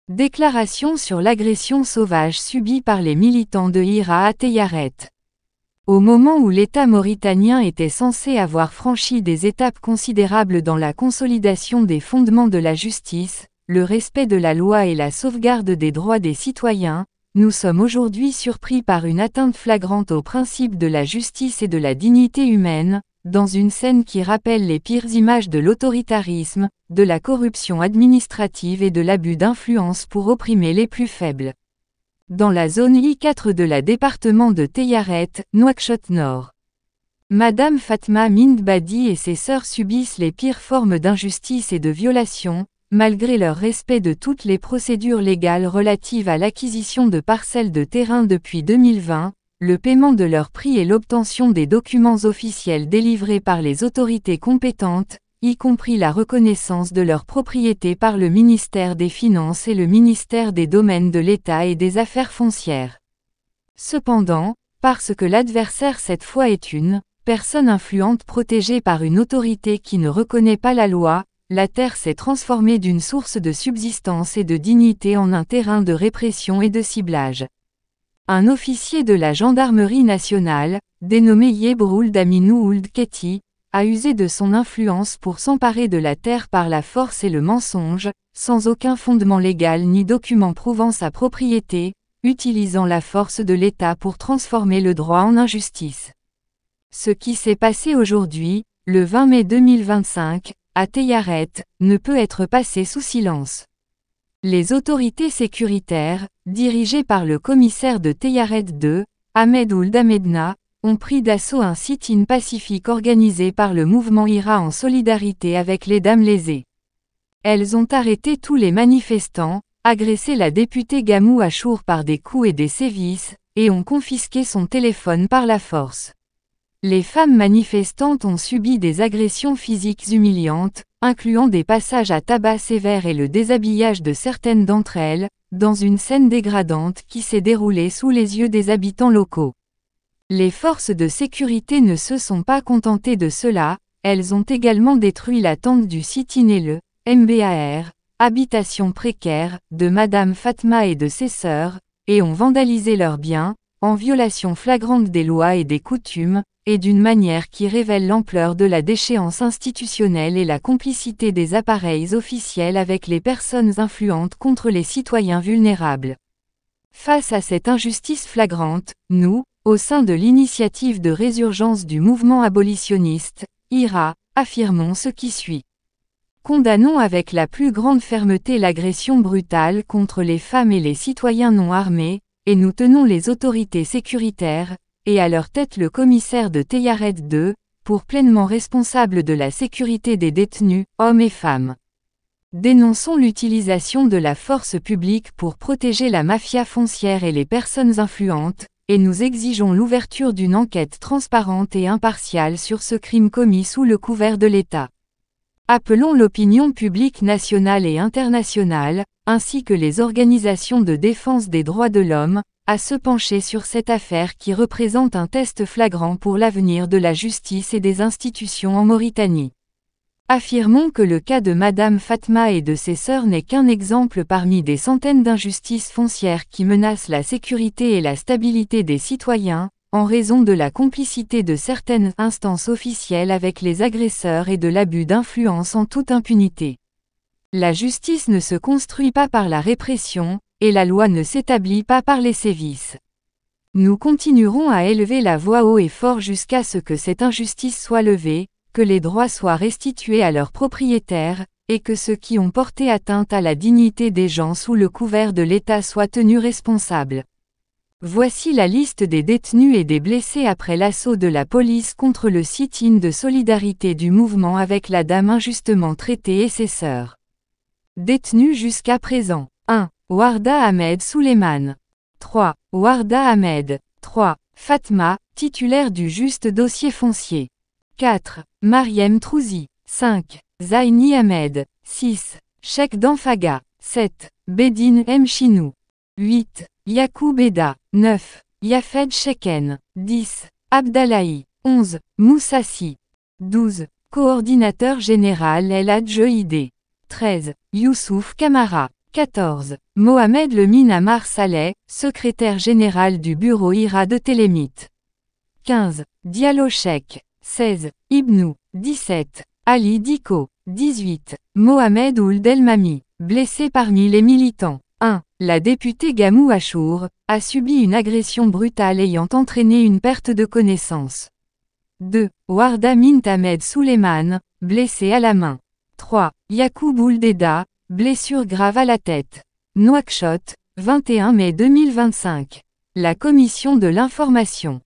Déclaration sur l'agression sauvage subie par les militants de IRA à Tayaret. Au moment où l'État mauritanien était censé avoir franchi des étapes considérables dans la consolidation des fondements de la justice, le respect de la loi et la sauvegarde des droits des citoyens, nous sommes aujourd'hui surpris par une atteinte flagrante aux principes de la justice et de la dignité humaine, dans une scène qui rappelle les pires images de l'autoritarisme, de la corruption administrative et de l'abus d'influence pour opprimer les plus faibles. Dans la zone I4 de la département de Tayaret, Nouakchott Nord. Madame Fatma Mind Badi et ses sœurs subissent les pires formes d'injustice et de violation, malgré leur respect de toutes les procédures légales relatives à l'acquisition de parcelles de terrain depuis 2020, le paiement de leurs prix et l'obtention des documents officiels délivrés par les autorités compétentes, y compris la reconnaissance de leur propriété par le ministère des Finances et le ministère des Domaines de l'État et des Affaires foncières. Cependant, parce que l'adversaire cette fois est une personne influente protégée par une autorité qui ne reconnaît pas la loi, la terre s'est transformée d'une source de subsistance et de dignité en un terrain de répression et de ciblage. Un officier de la gendarmerie nationale, dénommé Yebroul Daminou Ould Keti, a usé de son influence pour s'emparer de la terre par la force et le mensonge, sans aucun fondement légal ni document prouvant sa propriété, utilisant la force de l'État pour transformer le droit en injustice. Ce qui s'est passé aujourd'hui, le 20 mai 2025, à Tayaret, ne peut être passé sous silence. Les autorités sécuritaires, dirigées par le commissaire de Tayaret 2, Ahmed Ould Ahmedna, ont pris d'assaut un sit-in pacifique organisé par le mouvement IRA en solidarité avec les Dames lésées. Elles ont arrêté tous les manifestants, agressé la députée Gamou Achour par des coups et des sévices, et ont confisqué son téléphone par la force. Les femmes manifestantes ont subi des agressions physiques humiliantes, incluant des passages à tabac sévères et le déshabillage de certaines d'entre elles, dans une scène dégradante qui s'est déroulée sous les yeux des habitants locaux. Les forces de sécurité ne se sont pas contentées de cela, elles ont également détruit la tente du sit-in et le MBAR, habitation précaire, de Madame Fatma et de ses sœurs, et ont vandalisé leurs biens, en violation flagrante des lois et des coutumes, et d'une manière qui révèle l'ampleur de la déchéance institutionnelle et la complicité des appareils officiels avec les personnes influentes contre les citoyens vulnérables. Face à cette injustice flagrante, nous, au sein de l'initiative de résurgence du mouvement abolitionniste, IRA, affirmons ce qui suit. Condamnons avec la plus grande fermeté l'agression brutale contre les femmes et les citoyens non armés, et nous tenons les autorités sécuritaires, et à leur tête le commissaire de Tayaret 2, pour pleinement responsables de la sécurité des détenus, hommes et femmes. Dénonçons l'utilisation de la force publique pour protéger la mafia foncière et les personnes influentes, et nous exigeons l'ouverture d'une enquête transparente et impartiale sur ce crime commis sous le couvert de l'État. Appelons l'opinion publique nationale et internationale, ainsi que les organisations de défense des droits de l'homme, à se pencher sur cette affaire qui représente un test flagrant pour l'avenir de la justice et des institutions en Mauritanie. Affirmons que le cas de Madame Fatma et de ses sœurs n'est qu'un exemple parmi des centaines d'injustices foncières qui menacent la sécurité et la stabilité des citoyens, en raison de la complicité de certaines instances officielles avec les agresseurs et de l'abus d'influence en toute impunité. La justice ne se construit pas par la répression, et la loi ne s'établit pas par les sévices. Nous continuerons à élever la voix haut et fort jusqu'à ce que cette injustice soit levée, que les droits soient restitués à leurs propriétaires, et que ceux qui ont porté atteinte à la dignité des gens sous le couvert de l'État soient tenus responsables. Voici la liste des détenus et des blessés après l'assaut de la police contre le sit-in de solidarité du mouvement avec la dame injustement traitée et ses sœurs. Détenus jusqu'à présent. 1. Warda Ahmed Souleymane. 3. Warda Ahmed. 3. Fatma, titulaire du juste dossier foncier. 4. Mariem Trouzi. 5. Zaini Ahmed. 6. Cheikh Danfaga. 7. Bedine M. Chinou. 8. Yacoub Eda. 9. Yafed Cheken. 10. Abdallahi. 11. Moussassi. 12. Coordinateur général El Hadj Ide. 13. Youssouf Kamara. 14. Mohamed Lemine Amar Saleh, secrétaire général du bureau IRA de Télémite. 15. Diallo Cheikh. 16. Ibnou. 17. Ali Diko. 18. Mohamed Ould El Mami, blessé parmi les militants. 1. La députée Gamou Achour a subi une agression brutale ayant entraîné une perte de connaissance. 2. Warda Mint Ahmed Souleymane, blessé à la main. 3. Yacoub Ouldeda, blessure grave à la tête. Nouakchott, 21 mai 2025. La commission de l'information.